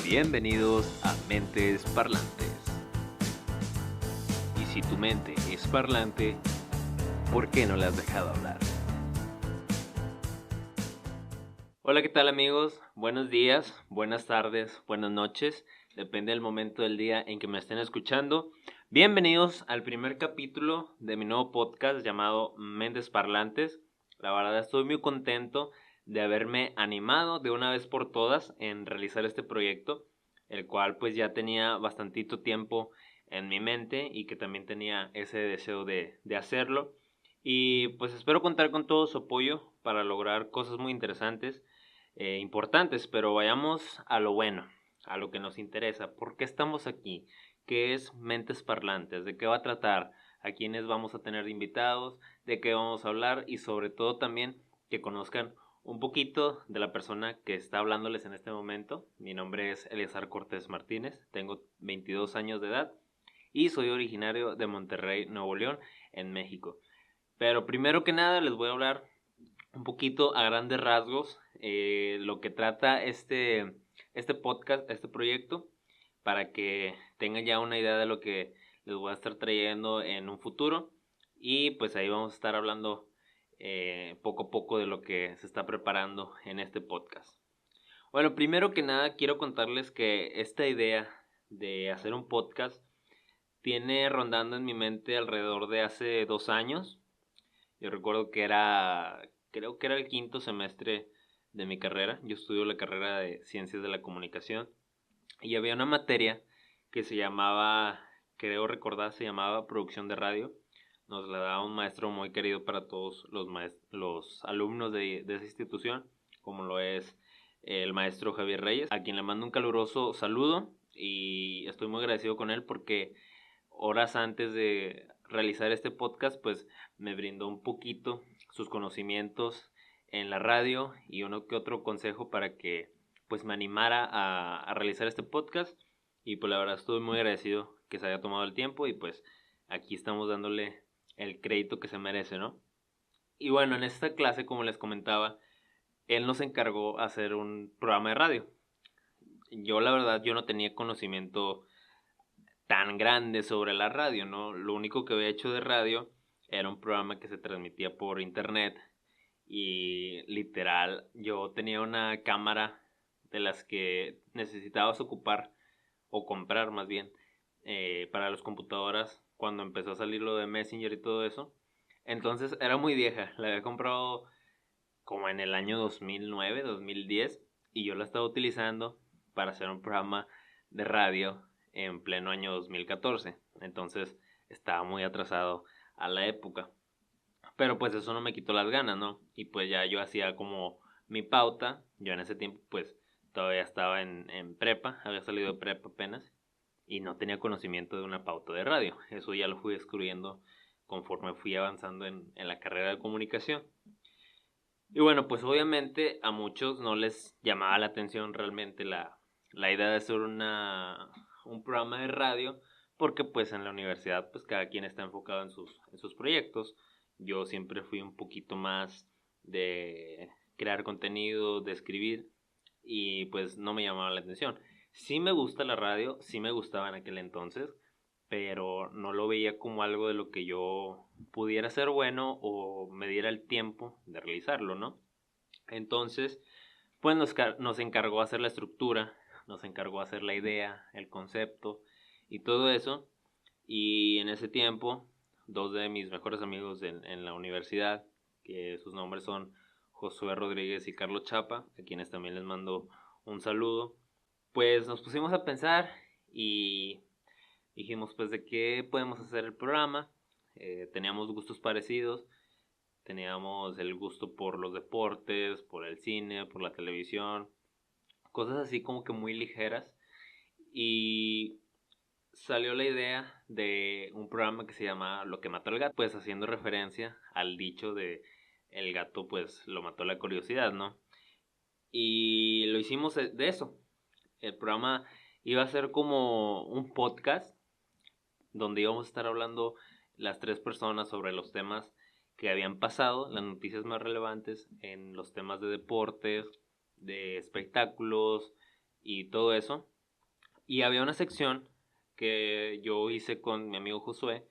Bienvenidos a Mentes Parlantes. Y si tu mente es parlante, ¿por qué no la has dejado hablar? Hola, ¿qué tal amigos? Buenos días, buenas tardes, buenas noches. Depende del momento del día en que me estén escuchando. Bienvenidos al primer capítulo de mi nuevo podcast llamado Mentes Parlantes. La verdad estoy muy contento de haberme animado de una vez por todas en realizar este proyecto, el cual pues ya tenía bastantito tiempo en mi mente y que también tenía ese deseo de hacerlo. Y pues espero contar con todo su apoyo para lograr cosas muy interesantes, importantes, pero vayamos a lo bueno, a lo que nos interesa. ¿Por qué estamos aquí? ¿Qué es Mentes Parlantes? ¿De qué va a tratar? ¿A quiénes vamos a tener de invitados? ¿De qué vamos a hablar? Y sobre todo también que conozcan un poquito de la persona que está hablándoles en este momento. Mi nombre es Eleazar Cortés Martínez, tengo 22 años de edad y soy originario de Monterrey, Nuevo León, en México. Pero primero que nada les voy a hablar un poquito a grandes rasgos lo que trata este podcast, este proyecto, para que tengan ya una idea de lo que les voy a estar trayendo en un futuro. Y pues ahí vamos a estar hablando poco a poco de lo que se está preparando en este podcast. Bueno, primero que nada quiero contarles que esta idea de hacer un podcast tiene rondando en mi mente alrededor de hace 2 años. Yo recuerdo que creo que era el quinto semestre de mi carrera. Yo estudio la carrera de Ciencias de la Comunicación y había una materia que se llamaba, creo recordar, se llamaba Producción de Radio. Nos la daba un maestro muy querido para todos los alumnos de esa institución, como lo es el maestro Javier Reyes, a quien le mando un caluroso saludo y estoy muy agradecido con él porque horas antes de realizar este podcast, pues me brindó un poquito sus conocimientos en la radio y uno que otro consejo para que pues me animara a realizar este podcast. Y pues la verdad estoy muy agradecido que se haya tomado el tiempo y pues aquí estamos dándole el crédito que se merece, ¿no? Y bueno, en esta clase, como les comentaba, él nos encargó hacer un programa de radio. Yo la verdad, yo no tenía conocimiento tan grande sobre la radio, ¿no? Lo único que había hecho de radio era un programa que se transmitía por internet y literal yo tenía una cámara de las que necesitabas ocupar o comprar más bien para las computadoras cuando empezó a salir lo de Messenger y todo eso. Entonces era muy vieja, la había comprado como en el año 2009, 2010 y yo la estaba utilizando para hacer un programa de radio en pleno año 2014. Entonces estaba muy atrasado a la época. Pero pues eso no me quitó las ganas, ¿no? Y pues ya yo hacía como mi pauta. Yo en ese tiempo pues todavía estaba en prepa, había salido de prepa apenas. Y no tenía conocimiento de una pauta de radio. Eso ya lo fui descubriendo conforme fui avanzando en la carrera de comunicación. Y bueno, pues obviamente a muchos no les llamaba la atención realmente la idea de hacer un programa de radio, porque pues en la universidad pues cada quien está enfocado en sus proyectos. Yo siempre fui un poquito más de crear contenido, de escribir, y pues no me llamaba la atención. Sí me gusta la radio, sí me gustaba en aquel entonces, pero no lo veía como algo de lo que yo pudiera ser bueno o me diera el tiempo de realizarlo, ¿no? Entonces, pues nos encargó hacer la estructura, nos encargó hacer la idea, el concepto y todo eso. Y en ese tiempo, dos de mis mejores amigos en la universidad, que sus nombres son Josué Rodríguez y Carlos Chapa, a quienes también les mando un saludo, pues nos pusimos a pensar y dijimos, pues, ¿de qué podemos hacer el programa? Teníamos gustos parecidos, teníamos el gusto por los deportes, por el cine, por la televisión, cosas así como que muy ligeras. Y salió la idea de un programa que se llama Lo que mató al gato, pues haciendo referencia al dicho de el gato pues lo mató la curiosidad, ¿no? Y lo hicimos de eso. El programa iba a ser como un podcast donde íbamos a estar hablando las tres personas sobre los temas que habían pasado, las noticias más relevantes en los temas de deportes, de espectáculos y todo eso. Y había una sección que yo hice con mi amigo Josué,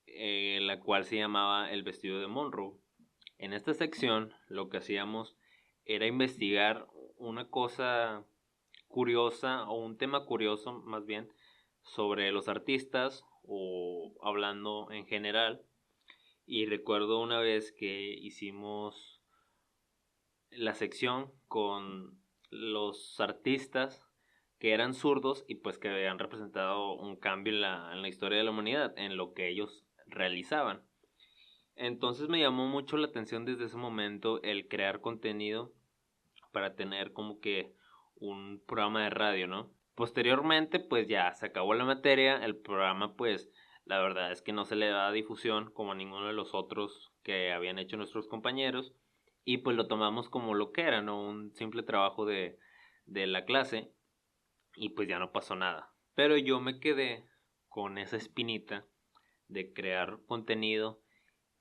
la cual se llamaba El vestido de Monroe. En esta sección lo que hacíamos era investigar una cosa curiosa o un tema curioso más bien sobre los artistas o hablando en general. Y recuerdo una vez que hicimos la sección con los artistas que eran zurdos y pues que habían representado un cambio en la historia de la humanidad, en lo que ellos realizaban. Entonces me llamó mucho la atención desde ese momento el crear contenido para tener como que un programa de radio, ¿no? Posteriormente, pues ya se acabó la materia, el programa pues la verdad es que no se le da difusión como a ninguno de los otros que habían hecho nuestros compañeros y pues lo tomamos como lo que era, ¿no? Un simple trabajo de la clase y pues ya no pasó nada. Pero yo me quedé con esa espinita de crear contenido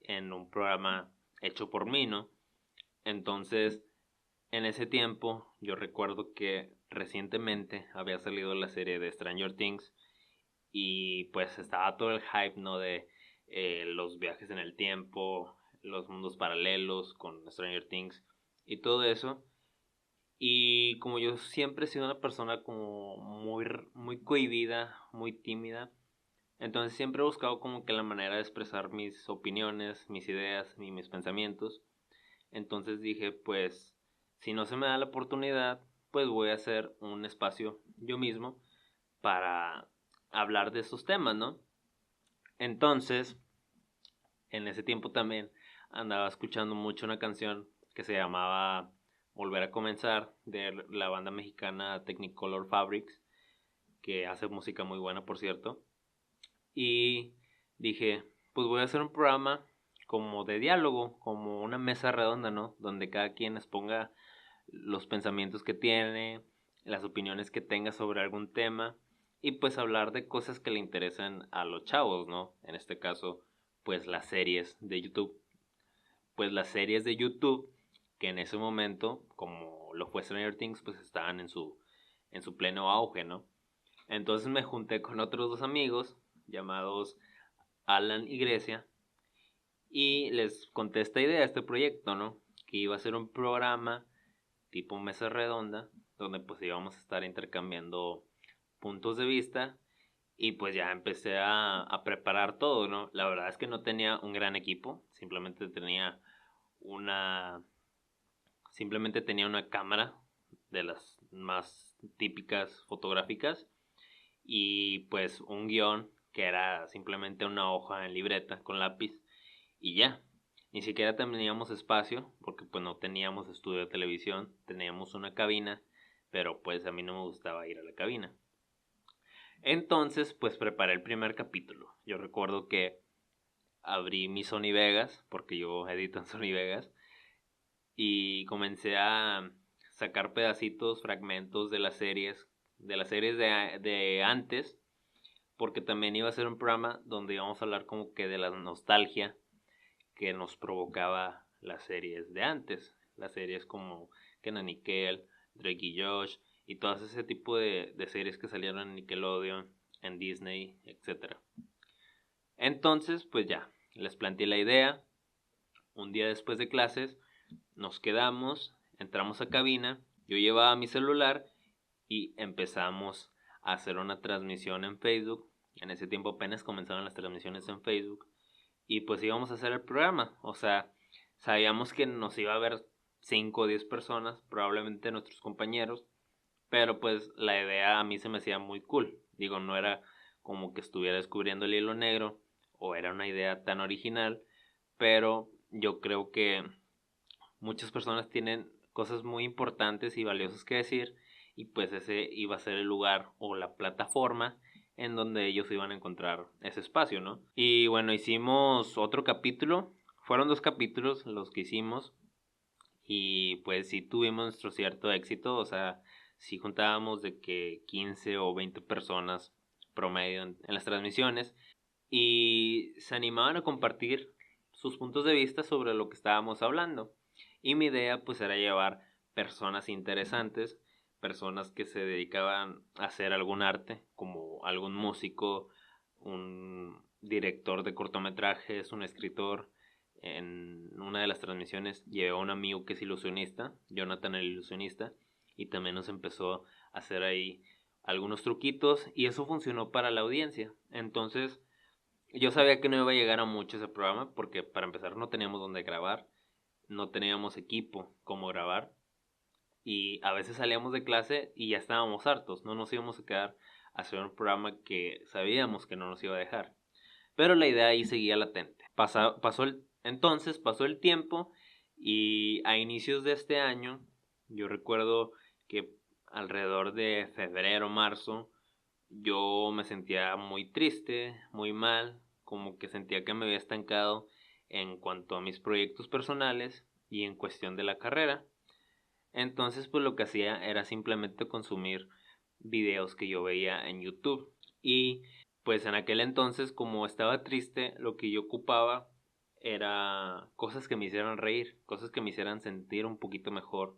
en un programa hecho por mí, ¿no? Entonces, en ese tiempo, yo recuerdo que recientemente había salido la serie de Stranger Things y pues estaba todo el hype, ¿no? De los viajes en el tiempo, los mundos paralelos con Stranger Things y todo eso. Y como yo siempre he sido una persona como muy cohibida, muy tímida, entonces siempre he buscado como que la manera de expresar mis opiniones, mis ideas y mis pensamientos. Entonces dije, pues, si no se me da la oportunidad, pues voy a hacer un espacio yo mismo para hablar de esos temas, ¿no? Entonces, en ese tiempo también andaba escuchando mucho una canción que se llamaba Volver a Comenzar de la banda mexicana Technicolor Fabrics, que hace música muy buena, por cierto. Y dije, pues voy a hacer un programa como de diálogo, como una mesa redonda, ¿no? Donde cada quien exponga los pensamientos que tiene, las opiniones que tenga sobre algún tema y pues hablar de cosas que le interesan a los chavos, ¿no? En este caso, pues las series de YouTube. Pues las series de YouTube que en ese momento, como lo fue Stranger Things, pues estaban en su pleno auge, ¿no? Entonces me junté con otros dos amigos llamados Alan y Grecia y les conté esta idea, este proyecto, ¿no? Que iba a ser un programa tipo mesa redonda, donde pues íbamos a estar intercambiando puntos de vista y pues ya empecé a preparar todo, ¿no? La verdad es que no tenía un gran equipo, una, simplemente tenía una cámara de las más típicas fotográficas y pues un guión que era simplemente una hoja en libreta con lápiz y ya. Ni siquiera teníamos espacio porque pues no teníamos estudio de televisión, teníamos una cabina, pero pues a mí no me gustaba ir a la cabina. Entonces pues preparé el primer capítulo. Yo recuerdo que abrí mi Sony Vegas, porque yo edito en Sony Vegas, y comencé a sacar pedacitos, fragmentos de las series de antes, porque también iba a ser un programa donde íbamos a hablar como que de la nostalgia que nos provocaba las series de antes, las series como Kenan y Kel, Drake y Josh y todo ese tipo de series que salieron en Nickelodeon, en Disney, etcétera. Entonces, pues ya, les planteé la idea. Un día después de clases, nos quedamos, entramos a cabina, yo llevaba mi celular y empezamos a hacer una transmisión en Facebook. En ese tiempo apenas comenzaron las transmisiones en Facebook. Y pues íbamos a hacer el programa. O sea, sabíamos que nos iba a ver 5 o 10 personas, probablemente nuestros compañeros. Pero pues la idea a mí se me hacía muy cool. Digo, no era como que estuviera descubriendo el hilo negro o era una idea tan original. Pero yo creo que muchas personas tienen cosas muy importantes y valiosas que decir y pues ese iba a ser el lugar o la plataforma en donde ellos iban a encontrar ese espacio, ¿no? Y bueno, hicimos otro capítulo, fueron 2 capítulos los que hicimos y pues sí tuvimos nuestro cierto éxito, o sea, sí juntábamos de que 15 o 20 personas promedio en las transmisiones y se animaban a compartir sus puntos de vista sobre lo que estábamos hablando. Y mi idea pues era llevar personas interesantes, personas que se dedicaban a hacer algún arte, como algún músico, un director de cortometrajes, un escritor. En una de las transmisiones llevé a un amigo que es ilusionista, Jonathan el ilusionista, y también nos empezó a hacer ahí algunos truquitos y eso funcionó para la audiencia. Entonces yo sabía que no iba a llegar a mucho ese programa porque para empezar no teníamos dónde grabar, no teníamos equipo como grabar y a veces salíamos de clase y ya estábamos hartos, no nos íbamos a quedar a hacer un programa que sabíamos que no nos iba a dejar. Pero la idea ahí seguía latente. Pasó el tiempo y a inicios de este año, yo recuerdo que alrededor de febrero, marzo, yo me sentía muy triste, muy mal, como que sentía que me había estancado en cuanto a mis proyectos personales y en cuestión de la carrera. Entonces, pues lo que hacía era simplemente consumir videos que yo veía en YouTube. Y pues en aquel entonces, como estaba triste, lo que yo ocupaba era cosas que me hicieran reír, cosas que me hicieran sentir un poquito mejor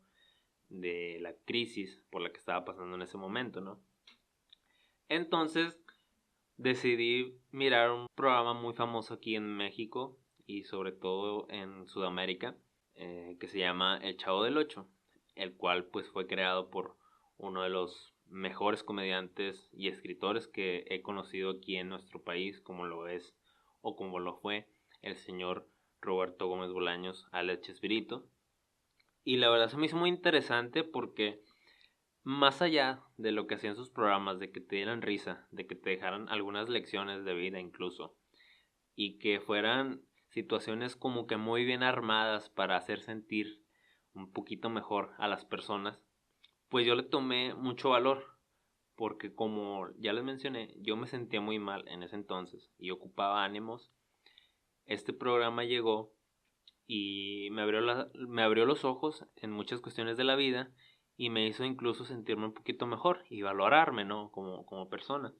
de la crisis por la que estaba pasando en ese momento, ¿no? Entonces decidí mirar un programa muy famoso aquí en México y sobre todo en Sudamérica, que se llama El Chavo del Ocho, el cual pues fue creado por uno de los mejores comediantes y escritores que he conocido aquí en nuestro país, como lo es o como lo fue el señor Roberto Gómez Bolaños, alias Chespirito. Y la verdad se me hizo muy interesante porque más allá de lo que hacían sus programas, de que te dieran risa, de que te dejaran algunas lecciones de vida incluso, y que fueran situaciones como que muy bien armadas para hacer sentir un poquito mejor a las personas, pues yo le tomé mucho valor, porque como ya les mencioné, yo me sentía muy mal en ese entonces y ocupaba ánimos. Este programa llegó y me abrió los ojos en muchas cuestiones de la vida y me hizo incluso sentirme un poquito mejor y valorarme, ¿no? Como persona.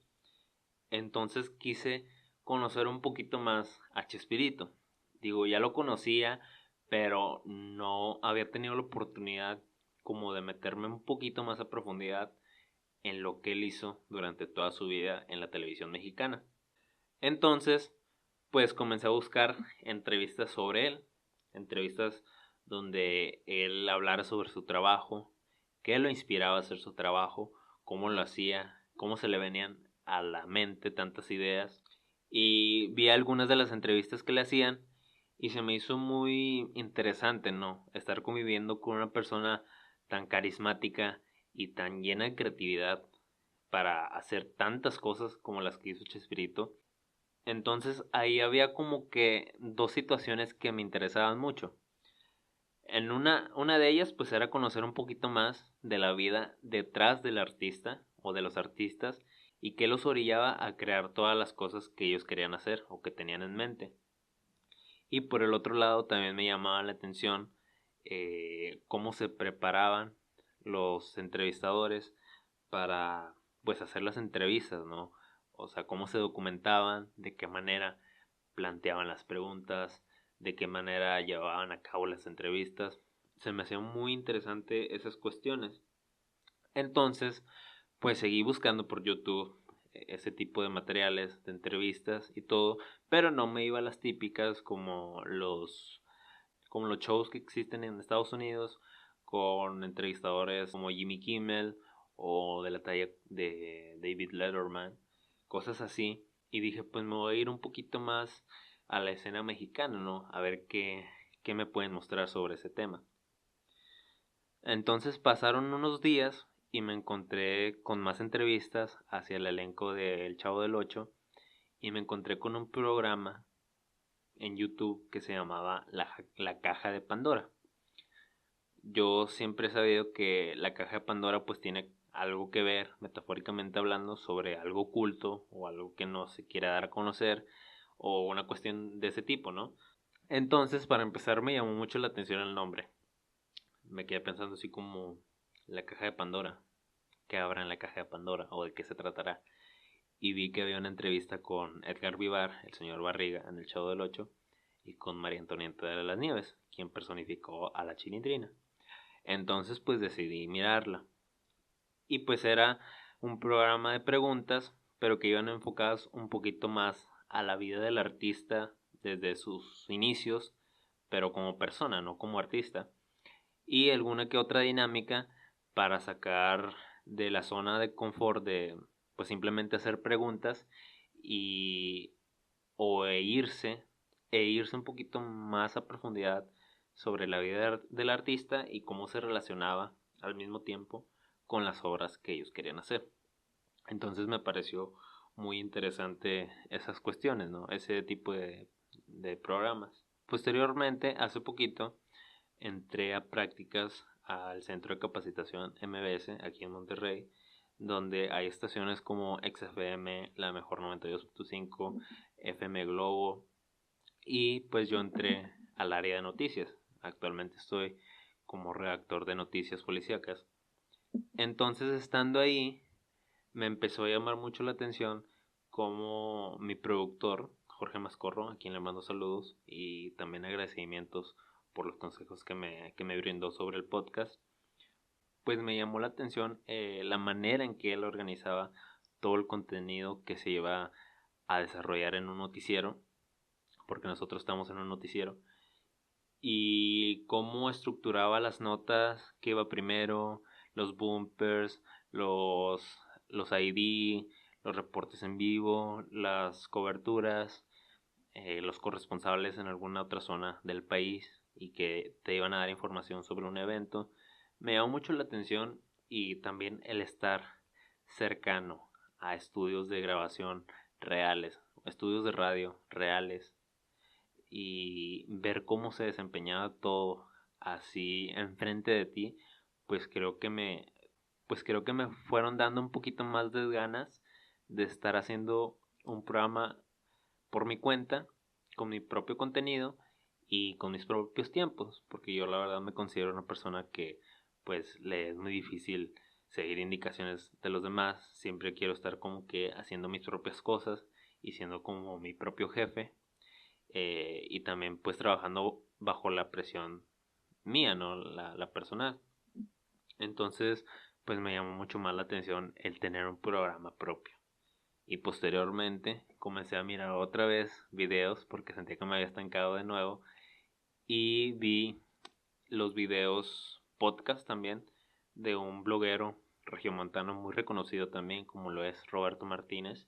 Entonces quise conocer un poquito más a Chespirito. Digo, ya lo conocía, pero no había tenido la oportunidad como de meterme un poquito más a profundidad en lo que él hizo durante toda su vida en la televisión mexicana. Entonces, pues comencé a buscar entrevistas sobre él, entrevistas donde él hablara sobre su trabajo, qué lo inspiraba a hacer su trabajo, cómo lo hacía, cómo se le venían a la mente tantas ideas. Y vi algunas de las entrevistas que le hacían y se me hizo muy interesante, ¿no? Estar conviviendo con una persona tan carismática y tan llena de creatividad para hacer tantas cosas como las que hizo Chespirito. Entonces ahí había como que dos situaciones que me interesaban mucho. En una de ellas pues era conocer un poquito más de la vida detrás del artista o de los artistas y qué los orillaba a crear todas las cosas que ellos querían hacer o que tenían en mente. Y por el otro lado también me llamaba la atención cómo se preparaban los entrevistadores para pues hacer las entrevistas, ¿no? O sea, cómo se documentaban, de qué manera planteaban las preguntas, de qué manera llevaban a cabo las entrevistas. Se me hacían muy interesante esas cuestiones. Entonces, pues seguí buscando por YouTube ese tipo de materiales, de entrevistas y todo, pero no me iba a las típicas como los shows que existen en Estados Unidos con entrevistadores como Jimmy Kimmel o de la talla de David Letterman, cosas así. Y dije, pues me voy a ir un poquito más a la escena mexicana, ¿no? A ver qué me pueden mostrar sobre ese tema. Entonces pasaron unos días y me encontré con más entrevistas hacia el elenco de El Chavo del Ocho y me encontré con un programa en YouTube que se llamaba La Caja de Pandora. Yo siempre he sabido que la Caja de Pandora pues tiene algo que ver, metafóricamente hablando, sobre algo oculto o algo que no se quiere dar a conocer o una cuestión de ese tipo, ¿no? Entonces, para empezar, me llamó mucho la atención el nombre. Me quedé pensando así como la Caja de Pandora, qué habrá en la Caja de Pandora o de qué se tratará. Y vi que había una entrevista con Edgar Vivar, el señor Barriga, en el Chavo del Ocho, y con María Antonieta de las Nieves, quien personificó a la Chilindrina. Entonces pues decidí mirarla. y pues era un programa de preguntas, pero que iban enfocadas un poquito más a la vida del artista desde sus inicios, pero como persona, no como artista, y alguna que otra dinámica para sacar de la zona de confort de pues simplemente hacer preguntas y o e irse un poquito más a profundidad sobre la vida del artista y cómo se relacionaba al mismo tiempo con las obras que ellos querían hacer. Entonces me pareció muy interesante esas cuestiones, ¿no? Ese tipo de programas. Posteriormente, hace poquito, entré a prácticas al Centro de Capacitación MBS aquí en Monterrey, donde hay estaciones como XFM, La Mejor 92.5, FM Globo, y pues yo entré al área de noticias. Actualmente estoy como redactor de noticias policíacas. Entonces, estando ahí, me empezó a llamar mucho la atención cómo mi productor, Jorge Mascorro, a quien le mando saludos y también agradecimientos por los consejos que me brindó sobre el podcast, pues me llamó la atención la manera en que él organizaba todo el contenido que se iba a desarrollar en un noticiero, porque nosotros estamos en un noticiero, y cómo estructuraba las notas, qué iba primero, los bumpers, los, los ID, los reportes en vivo, las coberturas, los corresponsables en alguna otra zona del país y que te iban a dar información sobre un evento. Me llamó mucho la atención y también el estar cercano a estudios de grabación reales, estudios de radio reales, y ver cómo se desempeñaba todo así enfrente de ti, pues creo que me fueron dando un poquito más de ganas de estar haciendo un programa por mi cuenta, con mi propio contenido y con mis propios tiempos, porque yo la verdad me considero una persona que pues le es muy difícil seguir indicaciones de los demás, siempre quiero estar como que haciendo mis propias cosas y siendo como mi propio jefe, y también pues trabajando bajo la presión mía, ¿no? La personal. Entonces pues me llamó mucho más la atención el tener un programa propio. Y posteriormente comencé a mirar otra vez videos porque sentía que me había estancado de nuevo. Y vi los videos podcast también de un bloguero regiomontano muy reconocido también, como lo es Roberto Martínez,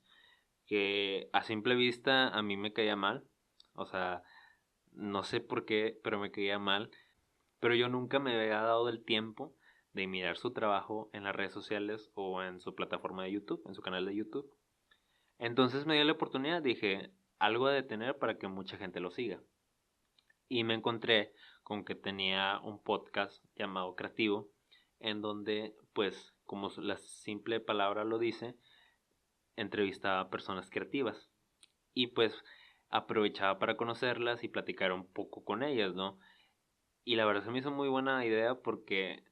que a simple vista a mí me caía mal. O sea, no sé por qué, pero me caía mal. Pero yo nunca me había dado el tiempo de mirar su trabajo en las redes sociales o en su plataforma de YouTube, en su canal de YouTube. Entonces me dio la oportunidad, dije, algo de tener para que mucha gente lo siga. Y me encontré con que tenía un podcast llamado Creativo, en donde, pues, como la simple palabra lo dice, entrevistaba a personas creativas. Y pues aprovechaba para conocerlas y platicar un poco con ellas, ¿no? Y la verdad se me hizo muy buena idea porque,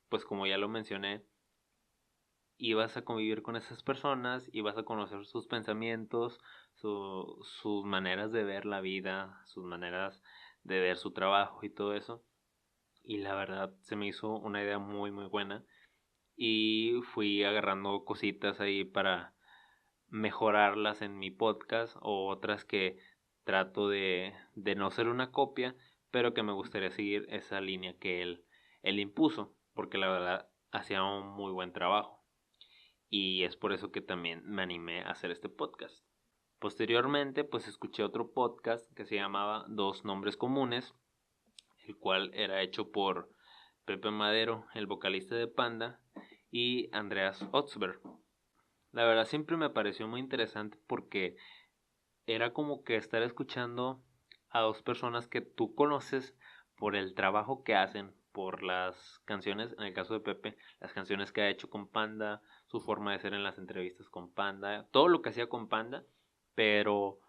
pues como ya lo mencioné, ibas a convivir con esas personas, ibas a conocer sus pensamientos, sus maneras de ver la vida, sus maneras de ver su trabajo y todo eso. Y la verdad se me hizo una idea muy muy buena y fui agarrando cositas ahí para mejorarlas en mi podcast o otras que trato de no ser una copia, pero que me gustaría seguir esa línea que él impuso, porque la verdad hacía un muy buen trabajo. Y es por eso que también me animé a hacer este podcast. Posteriormente, pues escuché otro podcast que se llamaba Dos Nombres Comunes, el cual era hecho por Pepe Madero, el vocalista de Panda, y Andreas Otzberg. La verdad siempre me pareció muy interesante porque era como que estar escuchando a dos personas que tú conoces por el trabajo que hacen, por las canciones, en el caso de Pepe, las canciones que ha hecho con Panda, su forma de ser en las entrevistas con Panda, todo lo que hacía con Panda, pero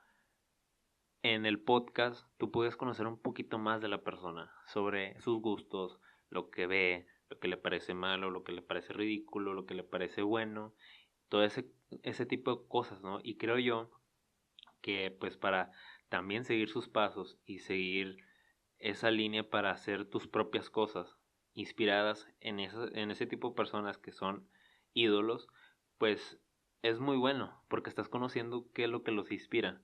en el podcast tú puedes conocer un poquito más de la persona, sobre sus gustos, lo que ve, lo que le parece malo, lo que le parece ridículo, lo que le parece bueno, todo ese tipo de cosas, ¿no? Y creo yo que pues para también seguir sus pasos y seguir esa línea para hacer tus propias cosas inspiradas en ese tipo de personas que son ídolos, pues es muy bueno porque estás conociendo qué es lo que los inspira,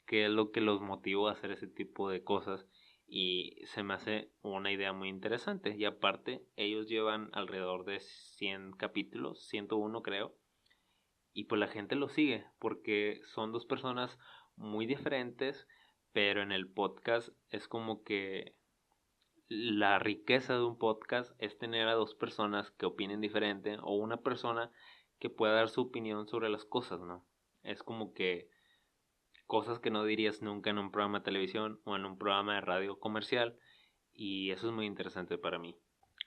qué es lo que los motivó a hacer ese tipo de cosas y se me hace una idea muy interesante. Y aparte, ellos llevan alrededor de 100 capítulos, 101 creo, y pues la gente lo sigue porque son dos personas muy diferentes, pero en el podcast es como que la riqueza de un podcast es tener a dos personas que opinen diferente o una persona que pueda dar su opinión sobre las cosas, ¿no? Es como que cosas que no dirías nunca en un programa de televisión o en un programa de radio comercial y eso es muy interesante para mí.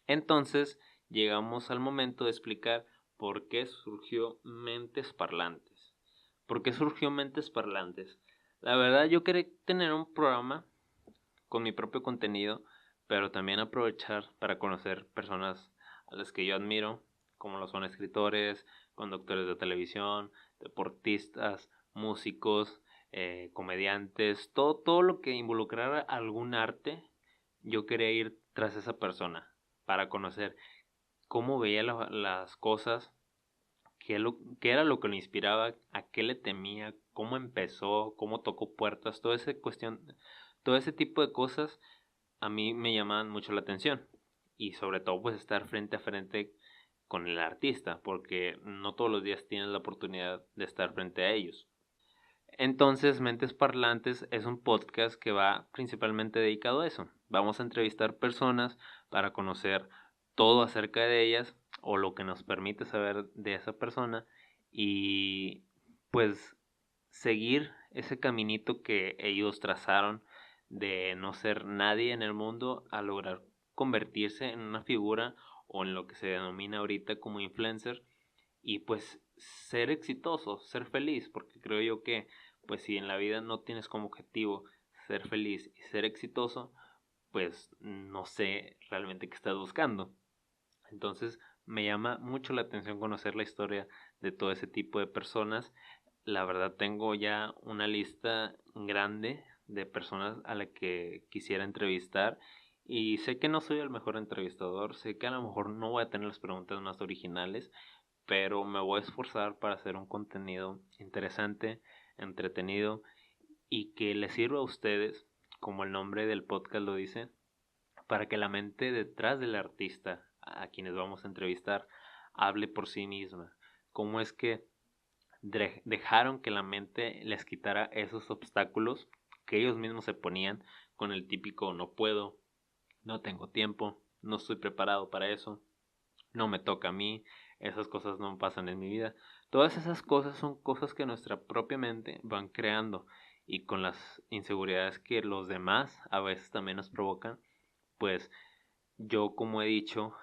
Entonces llegamos al momento de explicar por qué surgió Mentes Parlantes. ¿Por qué surgió Mentes Parlantes? La verdad yo quería tener un programa con mi propio contenido, pero también aprovechar para conocer personas a las que yo admiro, como lo son escritores, conductores de televisión, deportistas, músicos, comediantes, todo lo que involucrara algún arte, yo quería ir tras esa persona para conocer cómo veía las cosas, qué era lo que lo inspiraba, a qué le temía, cómo empezó, cómo tocó puertas, todo ese tipo de cosas a mí me llaman mucho la atención y sobre todo pues estar frente a frente con el artista porque no todos los días tienes la oportunidad de estar frente a ellos. Entonces, Mentes Parlantes es un podcast que va principalmente dedicado a eso. Vamos a entrevistar personas para conocer todo acerca de ellas o lo que nos permite saber de esa persona y pues seguir ese caminito que ellos trazaron de no ser nadie en el mundo a lograr convertirse en una figura o en lo que se denomina ahorita como influencer y pues ser exitoso, ser feliz, porque creo yo que pues si en la vida no tienes como objetivo ser feliz y ser exitoso, pues no sé realmente qué estás buscando. Entonces me llama mucho la atención conocer la historia de todo ese tipo de personas. La verdad tengo ya una lista grande de personas a la que quisiera entrevistar y sé que no soy el mejor entrevistador, sé que a lo mejor no voy a tener las preguntas más originales, pero me voy a esforzar para hacer un contenido interesante, entretenido y que les sirva a ustedes, como el nombre del podcast lo dice, para que la mente detrás del artista a quienes vamos a entrevistar hable por sí misma. Cómo es que dejaron que la mente les quitara esos obstáculos que ellos mismos se ponían con el típico no puedo, no tengo tiempo, no estoy preparado para eso, no me toca a mí, esas cosas no pasan en mi vida. Todas esas cosas son cosas que nuestra propia mente van creando y con las inseguridades que los demás a veces también nos provocan, pues yo como he dicho,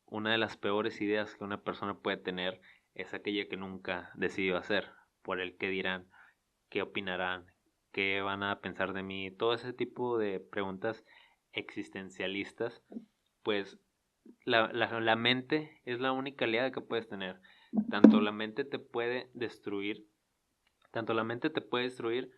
una de las peores ideas que una persona puede tener es aquella que nunca decidió hacer, por el que dirán, qué opinarán, qué van a pensar de mí, todo ese tipo de preguntas existencialistas, pues la mente es la única aliada que puedes tener. Tanto la mente te puede destruir, tanto la mente te puede destruir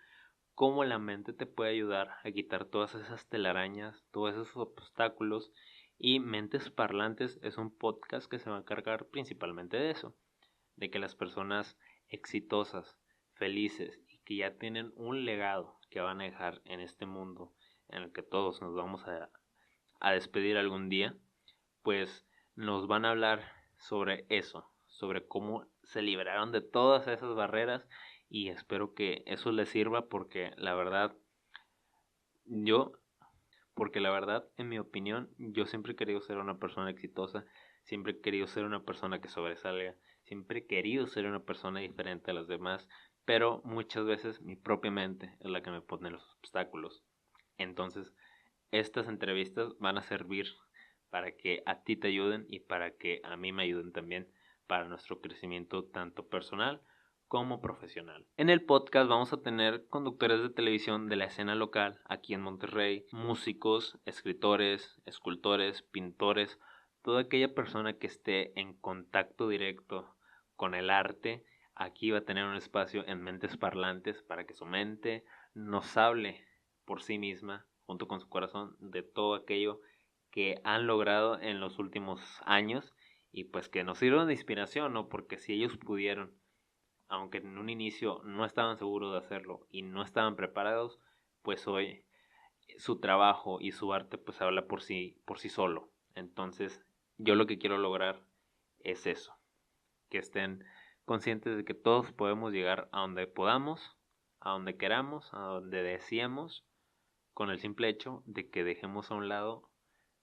como la mente te puede ayudar a quitar todas esas telarañas, todos esos obstáculos. Y Mentes Parlantes es un podcast que se va a encargar principalmente de eso, de que las personas exitosas, felices y que ya tienen un legado que van a dejar en este mundo en el que todos nos vamos a despedir algún día, pues nos van a hablar sobre eso, sobre cómo se liberaron de todas esas barreras y espero que eso les sirva porque yo, la verdad, en mi opinión, yo siempre he querido ser una persona exitosa, siempre he querido ser una persona que sobresalga, siempre he querido ser una persona diferente a las demás, pero muchas veces mi propia mente es la que me pone los obstáculos. Entonces, estas entrevistas van a servir para que a ti te ayuden y para que a mí me ayuden también para nuestro crecimiento tanto personal como profesional. En el podcast vamos a tener conductores de televisión de la escena local aquí en Monterrey, músicos, escritores, escultores, pintores, toda aquella persona que esté en contacto directo con el arte. Aquí va a tener un espacio en Mentes Parlantes para que su mente nos hable por sí misma, junto con su corazón, de todo aquello que han logrado en los últimos años y pues que nos sirvan de inspiración, ¿no? Porque si ellos pudieron, aunque en un inicio no estaban seguros de hacerlo y no estaban preparados, pues hoy su trabajo y su arte pues habla por sí solo. Entonces, yo lo que quiero lograr es eso, que estén conscientes de que todos podemos llegar a donde podamos, a donde queramos, a donde deseemos, con el simple hecho de que dejemos a un lado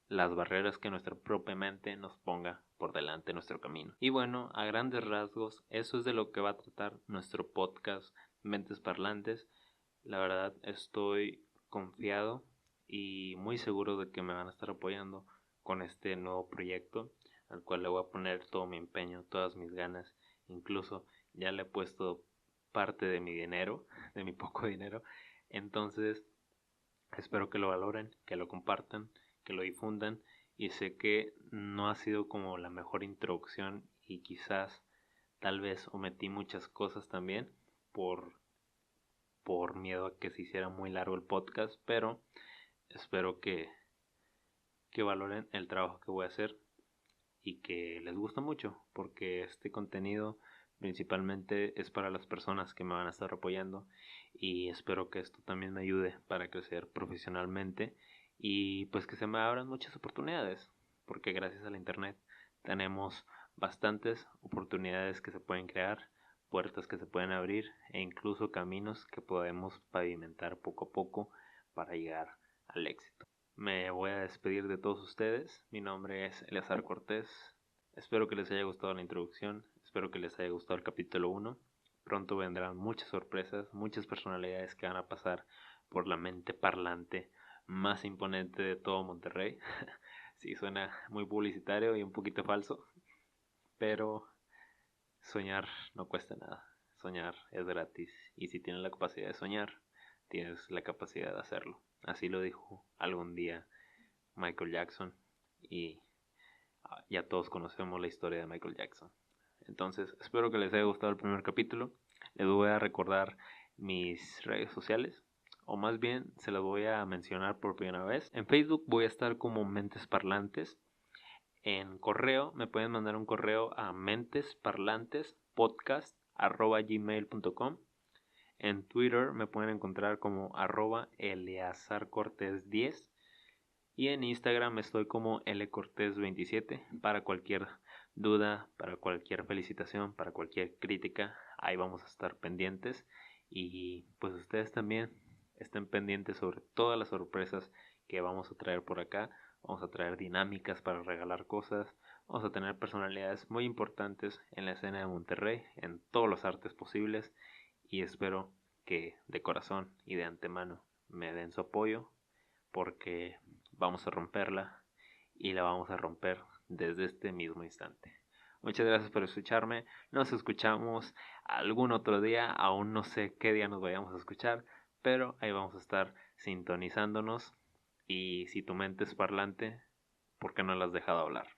las barreras que nuestra propia mente nos ponga por delante de nuestro camino. Y bueno, a grandes rasgos, eso es de lo que va a tratar nuestro podcast Mentes Parlantes. La verdad, estoy confiado y muy seguro de que me van a estar apoyando con este nuevo proyecto, al cual le voy a poner todo mi empeño, todas mis ganas. Incluso ya le he puesto parte de mi dinero, de mi poco dinero. Entonces, espero que lo valoren, que lo compartan, que lo difundan, y sé que no ha sido como la mejor introducción y quizás tal vez omití muchas cosas también por, por miedo a que se hiciera muy largo el podcast, pero espero que valoren el trabajo que voy a hacer y que les guste mucho, porque este contenido principalmente es para las personas que me van a estar apoyando, y espero que esto también me ayude para crecer profesionalmente y pues que se me abran muchas oportunidades, porque gracias a la internet tenemos bastantes oportunidades que se pueden crear, puertas que se pueden abrir e incluso caminos que podemos pavimentar poco a poco para llegar al éxito. Me voy a despedir de todos ustedes. Mi nombre es Eleazar Cortés. Espero que les haya gustado la introducción. Espero que les haya gustado el capítulo 1. Pronto vendrán muchas sorpresas, muchas personalidades que van a pasar por la mente parlante más imponente de todo Monterrey. Sí, suena muy publicitario y un poquito falso, pero soñar no cuesta nada. Soñar es gratis. Y si tienes la capacidad de soñar, tienes la capacidad de hacerlo. Así lo dijo algún día Michael Jackson, y ya todos conocemos la historia de Michael Jackson. Entonces, espero que les haya gustado el primer capítulo. Les voy a recordar mis redes sociales, o más bien se las voy a mencionar por primera vez. En Facebook voy a estar como Mentes Parlantes. En correo me pueden mandar un correo a mentesparlantespodcast@gmail.com. En Twitter me pueden encontrar como @eleazarcortes10. Y en Instagram estoy como lcortés27. Para cualquier duda, para cualquier felicitación, para cualquier crítica, ahí vamos a estar pendientes. Y pues ustedes también estén pendientes sobre todas las sorpresas que vamos a traer por acá. Vamos a traer dinámicas para regalar cosas. Vamos a tener personalidades muy importantes en la escena de Monterrey, en todos los artes posibles. Y espero que de corazón y de antemano me den su apoyo, porque vamos a romperla y la vamos a romper desde este mismo instante. Muchas gracias por escucharme. Nos escuchamos algún otro día. Aún no sé qué día nos vayamos a escuchar, pero ahí vamos a estar sintonizándonos. Y si tu mente es parlante, ¿por qué no la has dejado hablar?